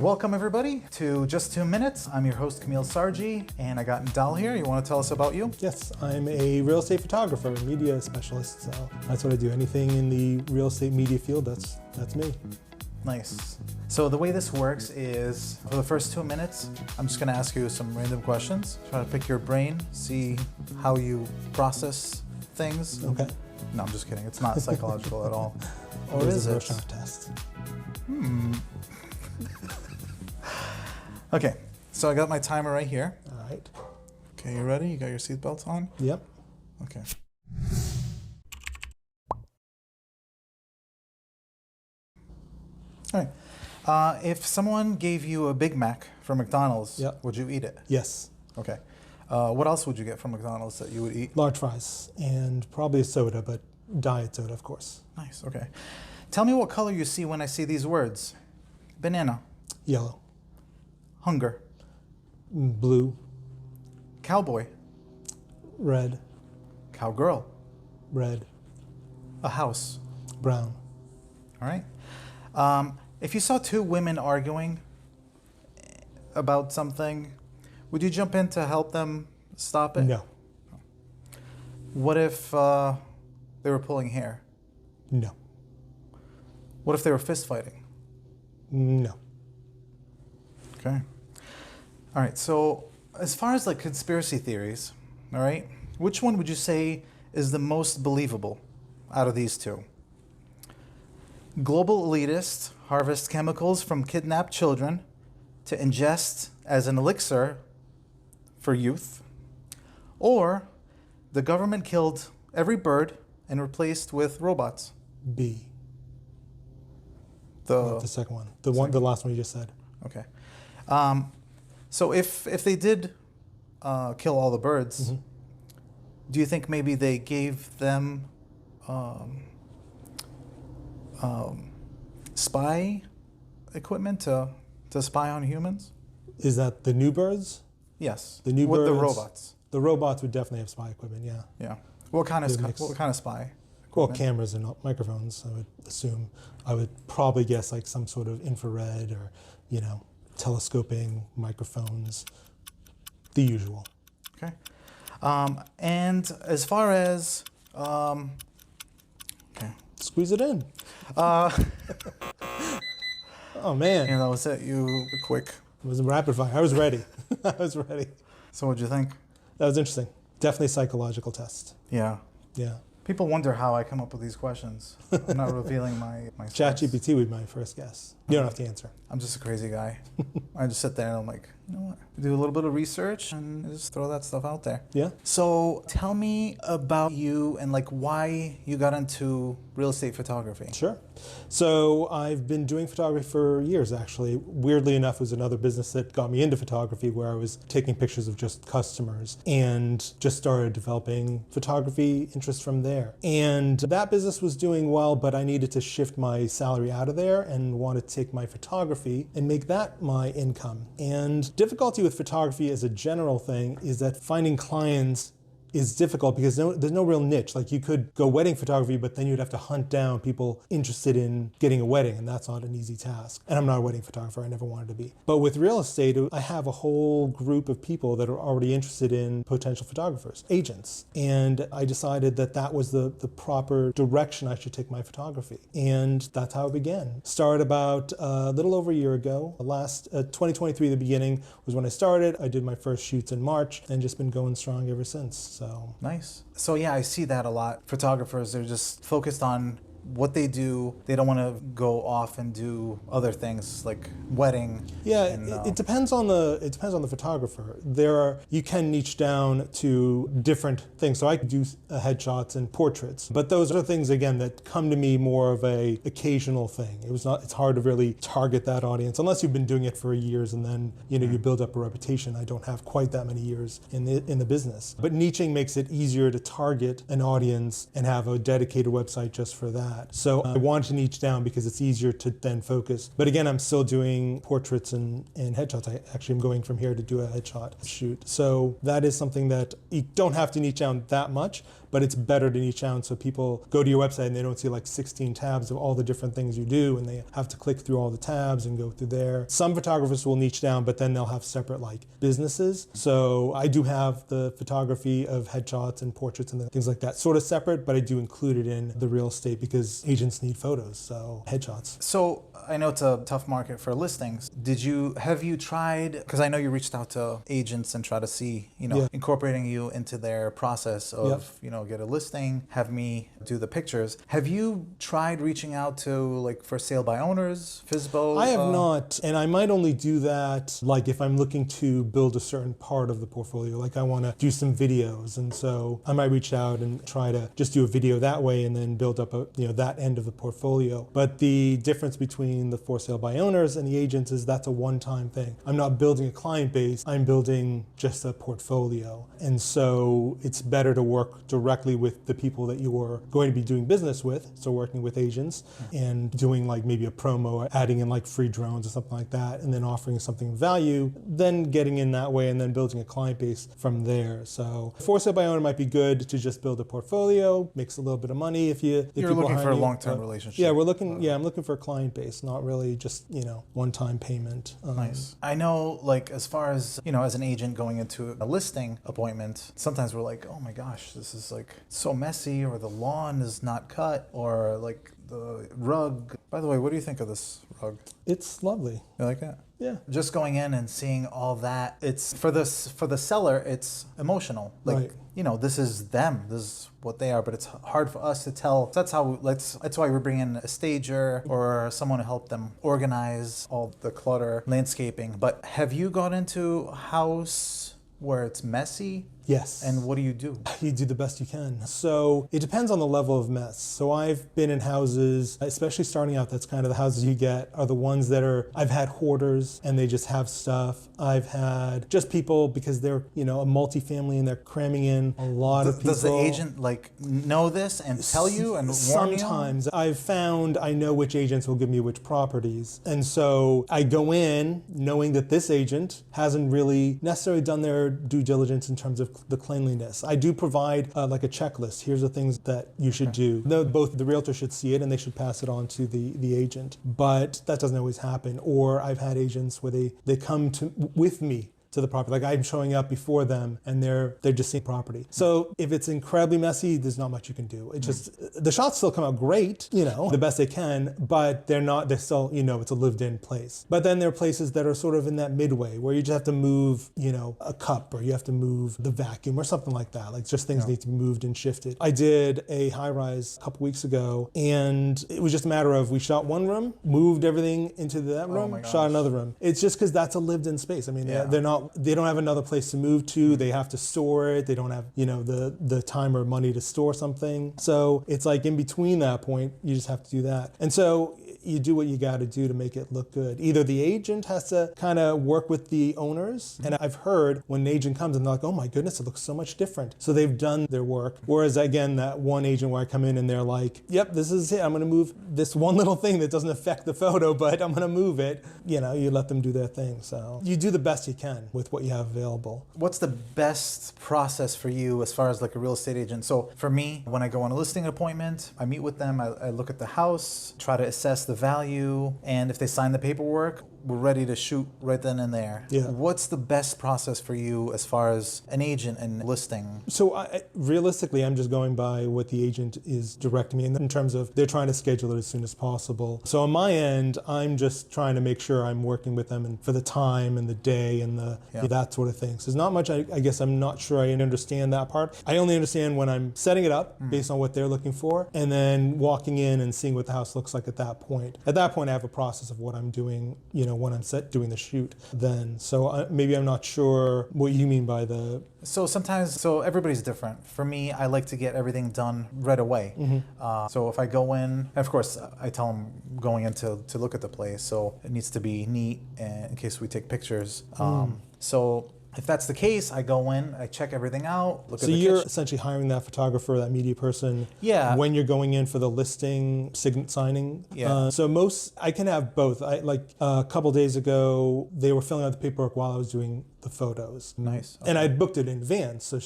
Welcome everybody to Just 2 Minutes. I'm your host Kamil Sarji, and I got Nidal here. You want to tell us about you? Yes, I'm a real estate photographer, media specialist, so that's what I do. Anything in the real estate media field, that's me. Nice. So the way this works is, for the first 2 minutes, I'm just going to ask you some random questions. Try to pick your brain, see how you process things. Okay. No, I'm just kidding. It's not psychological at all. Or There's is a it? shot test. Okay, so I got my timer right here. All right. Okay, you ready? You got your seatbelts on? Yep. Okay. All right. If someone gave you a Big Mac from McDonald's, Yep. would you eat it? Yes. Okay. What else would you get from McDonald's that you would eat? Large fries and probably a soda, but diet soda, of course. Nice, okay. Tell me what color you see when I see these words. Banana, Yellow. hunger, Blue. cowboy, Red. cowgirl, Red. a house. Brown. All right. If you saw two women arguing about something, would you jump in to help them stop it? No. What if they were pulling hair? No. What if they were fist fighting? No. Okay. All right. So as far as like conspiracy theories, all right, which one would you say is the most believable out of these two? Global elitists harvest chemicals from kidnapped children to ingest as an elixir for youth, or the government killed every bird and replaced with robots. B. The second one. The last one you just said. Okay. So if they did kill all the birds, do you think maybe they gave them spy equipment to spy on humans? Is that the new birds? Yes. The new with birds. the robots. The robots would definitely have spy equipment, yeah. Yeah. What kind of Mix. spy? Well, equipment? cameras and microphones, I would assume. I would probably guess like some sort of infrared or, telescoping, microphones, the usual. Okay. And as far as okay. Squeeze it in. Oh man. that was it. You were quick. It was a rapid fire. I was ready. I was ready. So what'd you think? That was interesting. Definitely psychological test. Yeah. Yeah. People wonder how I come up with these questions. I'm not revealing my source. ChatGPT would be my first guess. You don't have to answer. I'm just a crazy guy. I just sit there and I'm like, you know what? Do a little bit of research and just throw that stuff out there. Yeah. So tell me about you and like why you got into real estate photography. Sure. So I've been doing photography for years, actually. Weirdly enough, it was another business that got me into photography where I was taking pictures of just customers and just started developing photography interest from there. And that business was doing well, but I needed to shift my salary out of there and wanted to take my photography and make that my income. And difficulty with photography as a general thing is that finding clients is difficult because there's no real niche. Like you could go wedding photography, but then you'd have to hunt down people interested in getting a wedding, and that's not an easy task. And I'm not a wedding photographer, I never wanted to be. But with real estate, I have a whole group of people that are already interested in potential photographers, agents. And I decided that that was the proper direction I should take my photography. And that's how it began. Started about a little over a year ago. 2023, the beginning, was when I started. I did my first shoots in March and just been going strong ever since. So nice. So yeah, I see that a lot. Photographers, they're just focused on what they do. They don't want to go off and do other things like wedding. Yeah, and, it depends on the photographer. You can niche down to different things. So I do headshots and portraits, but those are things again that come to me more of a occasional thing. It's hard to really target that audience unless you've been doing it for years and then you build up a reputation. I don't have quite that many years in the business, but niching makes it easier to target an audience and have a dedicated website just for that. So I wanted to niche down because it's easier to then focus. But again, I'm still doing portraits and headshots. I actually am going from here to do a headshot shoot. So that is something that you don't have to niche down that much, but it's better to niche out so people go to your website and they don't see like 16 tabs of all the different things you do, and they have to click through all the tabs and go through there. Some photographers will niche down, but then they'll have separate like businesses. So I do have the photography of headshots and portraits and things like that sort of separate, but I do include it in the real estate because agents need photos, so headshots. So I know it's a tough market for listings. Have you tried, because I know you reached out to agents and try to see, incorporating you into their process of, get a listing, have me do the pictures. Have you tried reaching out to like for sale by owners, FSBO? I have not, and I might only do that like if I'm looking to build a certain part of the portfolio, like I want to do some videos, and so I might reach out and try to just do a video that way and then build up that end of the portfolio. But the difference between the for sale by owners and the agents is that's a one-time thing. I'm not building a client base, I'm building just a portfolio. And so it's better to work directly with the people that you're going to be doing business with, so working with agents and doing like maybe a promo, adding in like free drones or something like that, and then offering something of value, then getting in that way and then building a client base from there. So for sale by owner might be good to just build a portfolio, makes a little bit of money if you're looking for a long-term relationship. Yeah, I'm looking for a client base, not really just, one-time payment. Nice. I know, like, as far as, as an agent going into a listing appointment, sometimes we're like, oh my gosh, this is like so messy, or the lawn is not cut, or like the rug. By the way, what do you think of this rug? It's lovely. You like it? Yeah. Just going in and seeing all that, it's for the seller, it's emotional. Like, right. This is them. This is what they are, but it's hard for us to tell. That's why we bring in a stager or someone to help them organize all the clutter, landscaping. But have you got into a house where it's messy? Yes. And what do? You do the best you can. So it depends on the level of mess. So I've been in houses, especially starting out, that's kind of the houses you get are the ones that I've had hoarders and they just have stuff. I've had just people because they're, a multifamily and they're cramming in a lot of people. Does the agent know this and tell you and warn you? Sometimes I've found I know which agents will give me which properties. And so I go in knowing that this agent hasn't really necessarily done their due diligence in terms of the cleanliness. I do provide like a checklist. Here's the things that you should do. Both the realtor should see it and they should pass it on to the agent. But that doesn't always happen. Or I've had agents where they come with me to the property. Like I'm showing up before them and they're just seeing property. So if it's incredibly messy, there's not much you can do. It just, the shots still come out great, the best they can, but they're still, it's a lived in place. But then there are places that are sort of in that midway where you just have to move, a cup, or you have to move the vacuum or something like that. Like just things need to be moved and shifted. I did a high rise a couple weeks ago and it was just a matter of we shot one room, moved everything into that room, shot another room. It's just because that's a lived in space. I mean, they don't have another place to move to. They have to store it. They don't have, the time or money to store something. So it's like in between that point, you just have to do that. And so you do what you got to do to make it look good. Either the agent has to kind of work with the owners, and I've heard when an agent comes and they're like, oh my goodness, it looks so much different. So they've done their work. Whereas again, that one agent where I come in and they're like, yep, this is it. I'm going to move this one little thing that doesn't affect the photo, but I'm going to move it. You let them do their thing. So you do the best you can with what you have available. What's the best process for you as far as like a real estate agent? So for me, when I go on a listing appointment, I meet with them, I look at the house, try to assess the value, and if they sign the paperwork, we're ready to shoot right then and there. Yeah. What's the best process for you as far as an agent and listing? So realistically, I'm just going by what the agent is directing me in terms of they're trying to schedule it as soon as possible. So on my end, I'm just trying to make sure I'm working with them and for the time and the day and that sort of thing. So there's not much, I guess I'm not sure I understand that part. I only understand when I'm setting it up based on what they're looking for and then walking in and seeing what the house looks like at that point. At that point, I have a process of what I'm doing, when I'm doing the shoot then. So maybe I'm not sure what you mean by the... So everybody's different. For me, I like to get everything done right away. Mm-hmm. So if I go in, of course, I tell them going in to look at the place. So it needs to be neat in case we take pictures. So if that's the case, I go in, I check everything out, look at the kitchen. So you're essentially hiring that photographer, that media person, when you're going in for the listing signing. Yeah. So I can have both. Like a couple days ago, they were filling out the paperwork while I was doing the photos. Nice. And I'd booked it in advance, so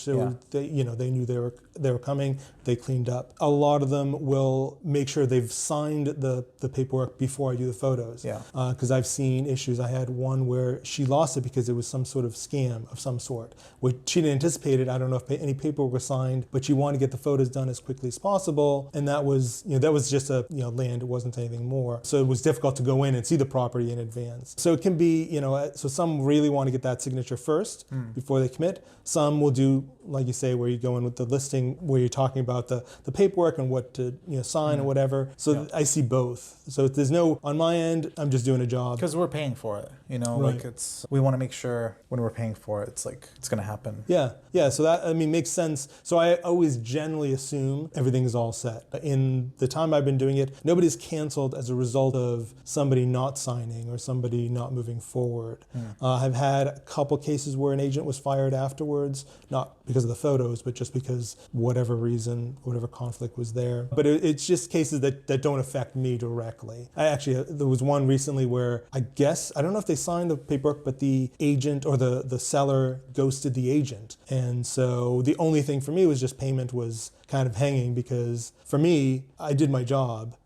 they knew they were coming. They cleaned up. A lot of them will make sure they've signed the paperwork before I do the photos. Yeah. Because I've seen issues. I had one where she lost it because it was some sort of scam of some sort, which she didn't anticipate it. I don't know if any paperwork was signed, but she wanted to get the photos done as quickly as possible, and that was just a land. It wasn't anything more. So it was difficult to go in and see the property in advance. So it can be, so some really want to get that signature first before they commit. Some will do, like you say, where you go in with the listing, where you're talking about the paperwork and what to sign or whatever. So I see both. So there's no, on my end, I'm just doing a job. Because we're paying for it, Right. like we want to make sure when we're paying for it, it's like, it's going to happen. Yeah. So that, makes sense. So I always generally assume everything's all set. In the time I've been doing it, nobody's canceled as a result of somebody not signing or somebody not moving forward. I've had a couple cases where an agent was fired afterwards, not because of the photos, but just because whatever reason, whatever conflict was there. But it's just cases that don't affect me directly. There was one recently where I don't know if they signed the paperwork, but the agent or the seller ghosted the agent. And so the only thing for me was just payment was kind of hanging, because for me, I did my job.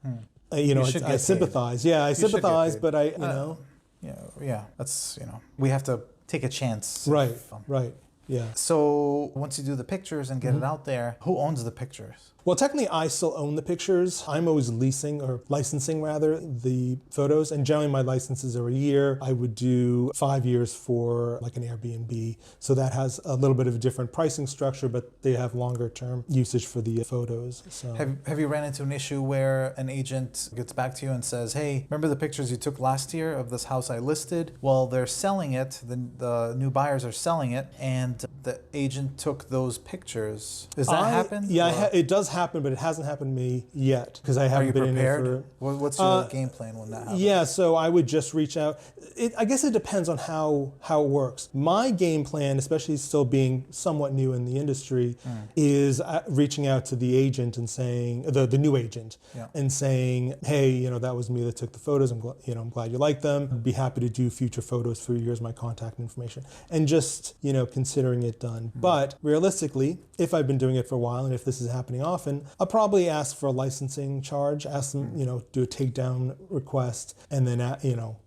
I sympathize. Yeah, I sympathize, but Yeah, that's, we have to take a chance. Right. Yeah. So once you do the pictures and get it out there, who owns the pictures? Well, technically, I still own the pictures. I'm always licensing the photos. And generally, my licenses are a year. I would do 5 years for like an Airbnb. So that has a little bit of a different pricing structure, but they have longer term usage for the photos. So Have you ran into an issue where an agent gets back to you and says, hey, remember the pictures you took last year of this house I listed? Well, they're selling it. The new buyers are selling it. And the agent took those pictures. Does that happen? Yeah, it does happen, but it hasn't happened to me yet, because I haven't been prepared? in it for... What's your game plan when that happens? Yeah, so I would just reach out. I guess it depends on how it works. My game plan, especially still being somewhat new in the industry, is reaching out to the agent and saying, the new agent, and saying, hey, that was me that took the photos. I'm glad you like them. I'd be happy to do future photos for you. Here's my contact information. And just, considering it done. But realistically, if I've been doing it for a while and if this is happening often, I'll probably ask for a licensing charge, ask them, do a takedown request, and then,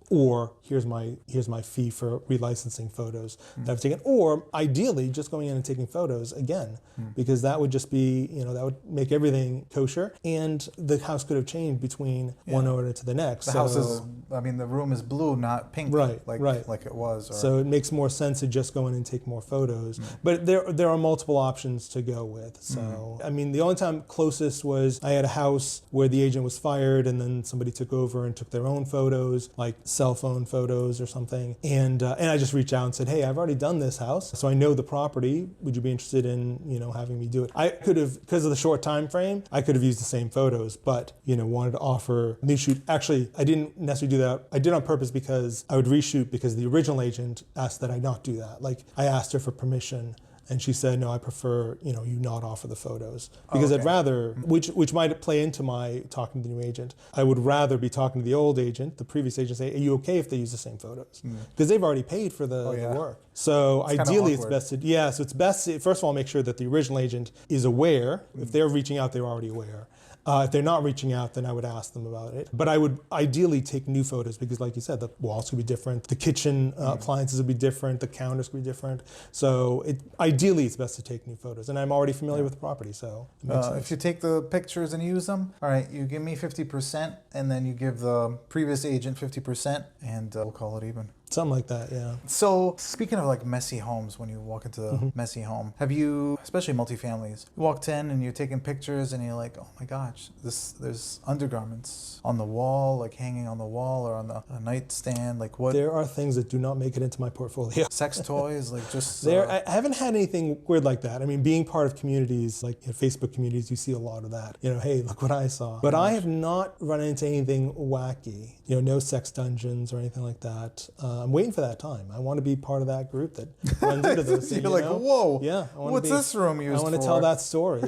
or here's my fee for relicensing photos that I've taken, or ideally just going in and taking photos again, because that would just be, that would make everything kosher, and the house could have changed between one owner to the next. The house is, the room is blue, not pink, like it was. So it makes more sense to just go in and take more photos. But there are multiple options to go with. So, the only time closest was I had a house where the agent was fired and then somebody took over and took their own photos, like cell phone photos or something. And I just reached out and said, hey, I've already done this house, so I know the property. Would you be interested in, having me do it? I could have, because of the short time frame, I could have used the same photos, but, wanted to offer a new shoot. Actually, I didn't necessarily do that. I did on purpose because I would reshoot, because the original agent asked that I not do that. Like, I asked her for permission, and she said, no, I prefer, you not offer the photos, because I'd rather, which might play into my talking to the new agent. I would rather be talking to the old agent, the previous agent, say, are you okay if they use the same photos? Because they've already paid for the work. So it's ideally it's best to, so it's best to, first of all, make sure that the original agent is aware. If they're reaching out, they're already aware. If they're not reaching out, then I would ask them about it. But I would ideally take new photos, because like you said, the walls could be different, the kitchen appliances would be different, the counters could be different. So ideally it's best to take new photos. And I'm already familiar with the property, so it makes sense. If you take the pictures and use them, all right, you give me 50%, and then you give the previous agent 50%, and we'll call it even. Something like that, yeah. So speaking of like messy homes, when you walk into the messy home, have you, especially multifamilies, you walked in and you're taking pictures and you're like, oh my gosh, there's undergarments on the wall, like hanging on the wall or on the nightstand, like what? There are things that do not make it into my portfolio. Sex toys, like just... I haven't had anything weird like that. Being part of communities, like Facebook communities, you see a lot of that. Hey, look what I saw. But I have not run into anything wacky. No sex dungeons or anything like that. I'm waiting for that time. I want to be part of that group that runs into those things. You're like, whoa, yeah, what's this room used for? I want to tell that story,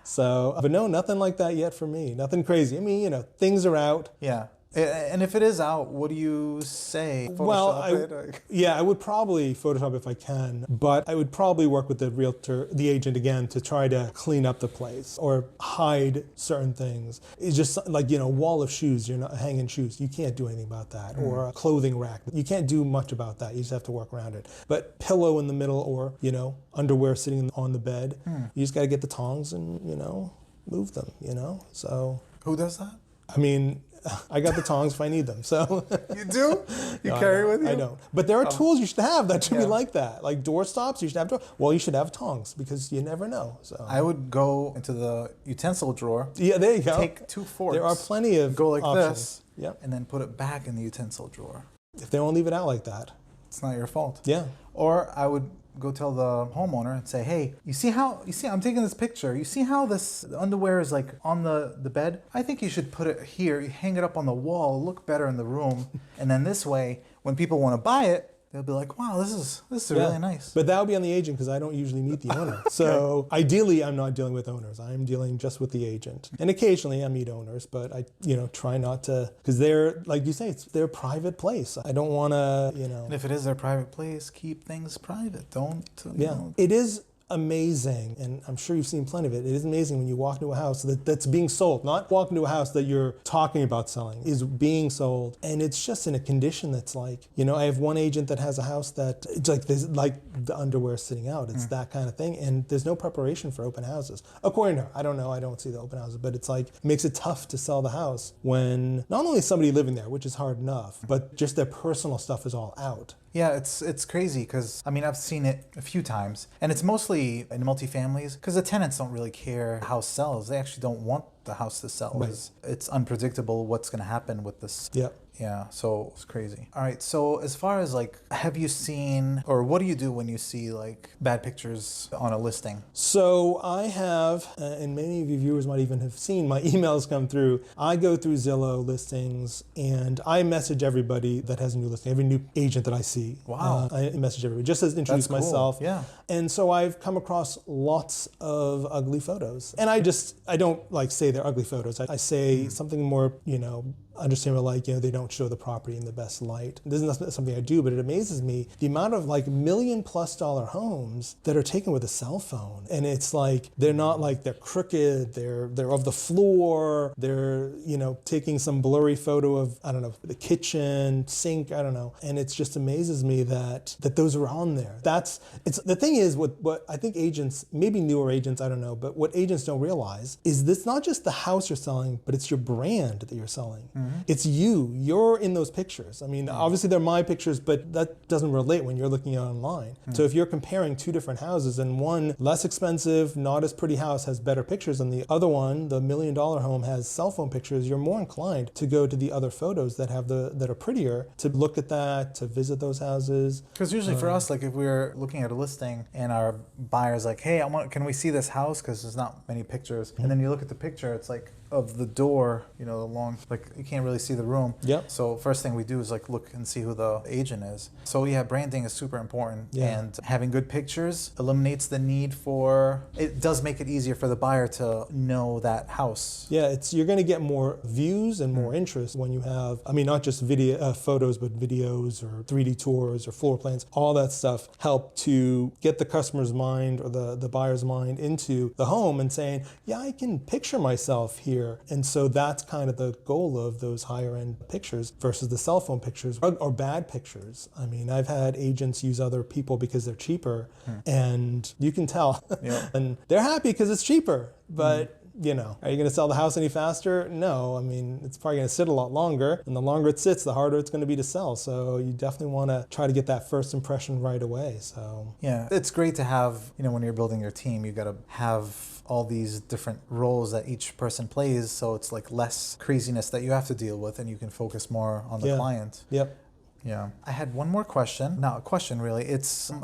So, but no, nothing like that yet for me. Nothing crazy. Things are out. Yeah. And if it is out, what do you say? Well, Photoshop it? yeah, I would probably Photoshop if I can, but I would probably work with the realtor, the agent again, to try to clean up the place or hide certain things. It's just like, wall of shoes, you're not hanging shoes. You can't do anything about that. Or a clothing rack. You can't do much about that. You just have to work around it. But pillow in the middle or, underwear sitting on the bed, you just got to get the tongs and, move them, So. Who does that? I mean, I got the tongs if I need them. So You do? You No, carry with you? I don't. But there are tools you should have that should be Yeah. like that. Like door stops, you should have Well, you should have tongs because you never know. So I would go into the utensil drawer, yeah, there you go. take 2 forks. There are plenty of Go like options. this, Yep. and then put it back in the utensil drawer. If they won't leave it out like that. It's not your fault. Yeah. Or I would go tell the homeowner and say, hey, you see I'm taking this picture. You see how this underwear is like on the bed? I think you should put it here. You hang it up on the wall, look better in the room. And then this way, when people want to buy it, they'll be like, wow, this is really nice. But that would be on the agent because I don't usually meet the owner. So ideally, I'm not dealing with owners. I'm dealing just with the agent. And occasionally I meet owners, but I, try not to, because they're, like you say, it's their private place. I don't want to, And if it is their private place, keep things private. Don't, Yeah. It is amazing, and I'm sure you've seen plenty of it. It is amazing when you walk into a house that's being sold, not walk into a house that you're talking about selling, is being sold, and it's just in a condition that's like, I have one agent that has a house that it's like there's like the underwear sitting out. It's that kind of thing, and there's no preparation for open houses. According to her, I don't know. I don't see the open houses, but it's like makes it tough to sell the house when not only somebody living there, which is hard enough, but just their personal stuff is all out. Yeah, it's crazy because, I've seen it a few times, and it's mostly in multifamilies because the tenants don't really care how house sells. They actually don't want the house to sell. Right. It's unpredictable what's going to happen with this. Yep. Yeah, so it's crazy. All right, so as far as have you seen, or what do you do when you see bad pictures on a listing? So I have, and many of you viewers might even have seen my emails come through. I go through Zillow listings and I message everybody that has a new listing, every new agent that I see. Wow. I message everybody just to introduce That's cool. myself. Yeah. And so I've come across lots of ugly photos. And I don't say they're ugly photos. I say something more, understandable, they don't show the property in the best light. This is not something I do, but it amazes me the amount of $1 million+ homes that are taken with a cell phone. And it's they're not they're crooked, they're of the floor, they're, taking some blurry photo of, I don't know, the kitchen, sink, I don't know. And it just amazes me that those are on there. The thing is what I think agents, maybe newer agents, I don't know, but what agents don't realize is this not just the house you're selling, but it's your brand that you're selling. It's you're in those pictures. Obviously they're my pictures, but that doesn't relate when you're looking at it online. So if you're comparing two different houses and one less expensive, not as pretty house has better pictures and the other one, the $1 million home, has cell phone pictures, you're more inclined to go to the other photos that are prettier, to look at that, to visit those houses. Because usually for us, if we're looking at a listing and our buyer's hey, can we see this house? Because there's not many pictures. And then you look at the picture, it's of the door, the long, you can't really see the room. Yep. So first thing we do is look and see who the agent is. So yeah, branding is super important. Yeah. And having good pictures eliminates the need it does make it easier for the buyer to know that house. Yeah, you're going to get more views and more interest when you have, not just video photos, but videos or 3D tours or floor plans. All that stuff help to get the customer's mind or the buyer's mind into the home and saying, yeah, I can picture myself here. And so that's kind of the goal of those higher end pictures versus the cell phone pictures or bad pictures. I've had agents use other people because they're cheaper and you can tell. Yeah. And they're happy because it's cheaper, but are you going to sell the house any faster? No. It's probably going to sit a lot longer, and the longer it sits, the harder it's going to be to sell. So you definitely want to try to get that first impression right away. So yeah, it's great to have, when you're building your team, you got to have all these different roles that each person plays, so it's less craziness that you have to deal with, and you can focus more on the client. Yep. Yeah. I had one more question. Not a question really.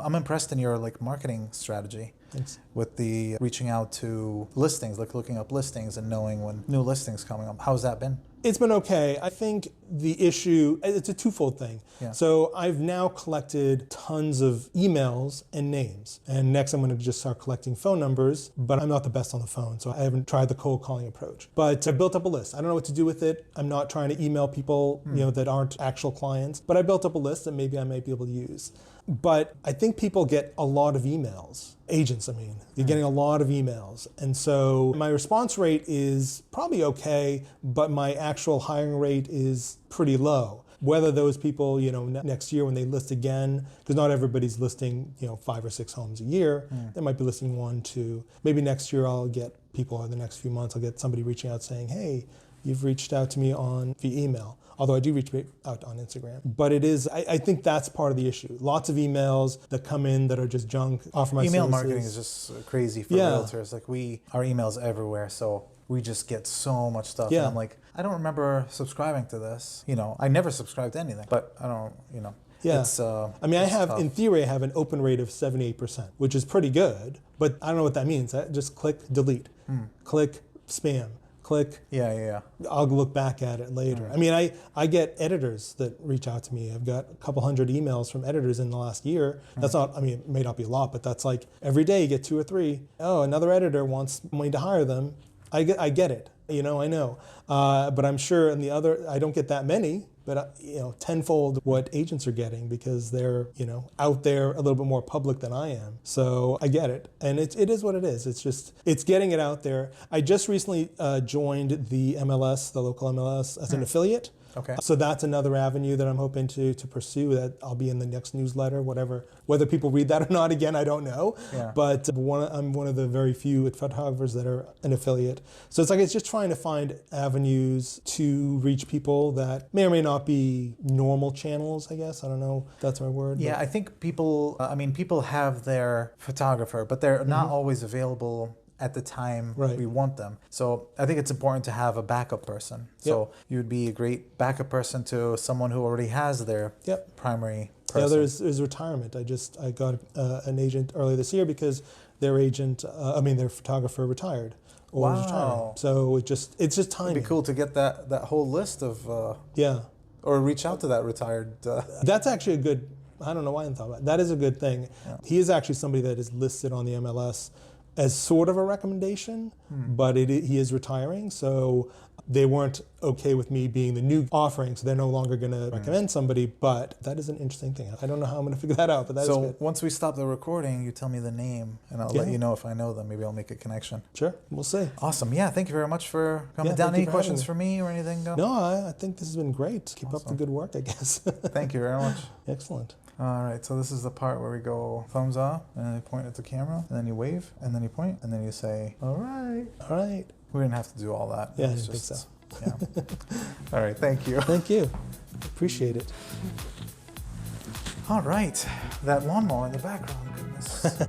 I'm impressed in your marketing strategy. Thanks. with the reaching out to listings, like looking up listings and knowing when new listings coming up. How's that been? It's been okay. I think the issue, it's a twofold thing. Yeah. So I've now collected tons of emails and names. And next I'm going to just start collecting phone numbers, but I'm not the best on the phone, so I haven't tried the cold calling approach. But I built up a list. I don't know what to do with it. I'm not trying to email people that aren't actual clients, but I built up a list that maybe I might be able to use. But I think people get a lot of emails. Agents, I mean. You're getting a lot of emails. And so my response rate is probably okay, but my actual hiring rate is pretty low. Whether those people, next year when they list again, because not everybody's listing, 5 or 6 homes a year. They might be listing 1, 2. Maybe next year I'll get people, or the next few months, I'll get somebody reaching out saying, hey, you've reached out to me via email. Although I do reach out on Instagram. But it is, I think that's part of the issue. Lots of emails that come in that are just junk, offer my Email services. marketing is just crazy for realtors. Like our email's everywhere, so we just get so much stuff. Yeah. And I'm like, I don't remember subscribing to this. I never subscribed to anything, but I don't, Yeah. It's, I have, tough. in theory, I have an open rate of 78%, which is pretty good, but I don't know what that means. I just click delete, click spam, click. Yeah. I'll look back at it later. I get editors that reach out to me. I've got a couple hundred emails from editors in the last year. That's not, it may not be a lot, but that's like every day you get 2 or 3. Oh, another editor wants me to hire them. I get it. I know. But I'm sure in the other, I don't get that many, but tenfold what agents are getting because they're, out there a little bit more public than I am. So I get it. And it is what it is. It's getting it out there. I just recently joined the MLS, the local MLS, as an affiliate. Okay. So that's another avenue that I'm hoping to pursue, that I'll be in the next newsletter, whatever. Whether people read that or not, again, I don't know. Yeah. But I'm one of the very few photographers that are an affiliate. So it's just trying to find avenues to reach people that may or may not be normal channels, I guess. I don't know if that's my word. Yeah, I think people have their photographer, but they're not always available at the time we want them. So I think it's important to have a backup person. So you would be a great backup person to someone who already has their primary person. Yeah, there's retirement. I got an agent earlier this year because their photographer retired. Or was retiring. So it's just timing. It'd be cool to get that whole list of or reach out to that retired. That's actually a good. I don't know why I didn't thought about it. That is a good thing. Yeah. He is actually somebody that is listed on the MLS as sort of a recommendation, but he is retiring, so they weren't okay with me being the new offering, so they're no longer going to recommend somebody, but that is an interesting thing. I don't know how I'm going to figure that out, but that's good. So once we stop the recording, you tell me the name, and I'll let you know if I know them. Maybe I'll make a connection. Sure, we'll see. Awesome. Yeah, thank you very much for coming down. Any questions for me or anything? No, I think this has been great. Keep up the good work, I guess. Thank you very much. Excellent. All right, so this is the part where we go thumbs up, and then you point at the camera, and then you wave, and then you point, and then you say, all right. All right. We didn't have to do all that. Yeah, I didn't think so. Yeah. All right, thank you. Thank you. Appreciate it. All right, that lawnmower in the background, goodness.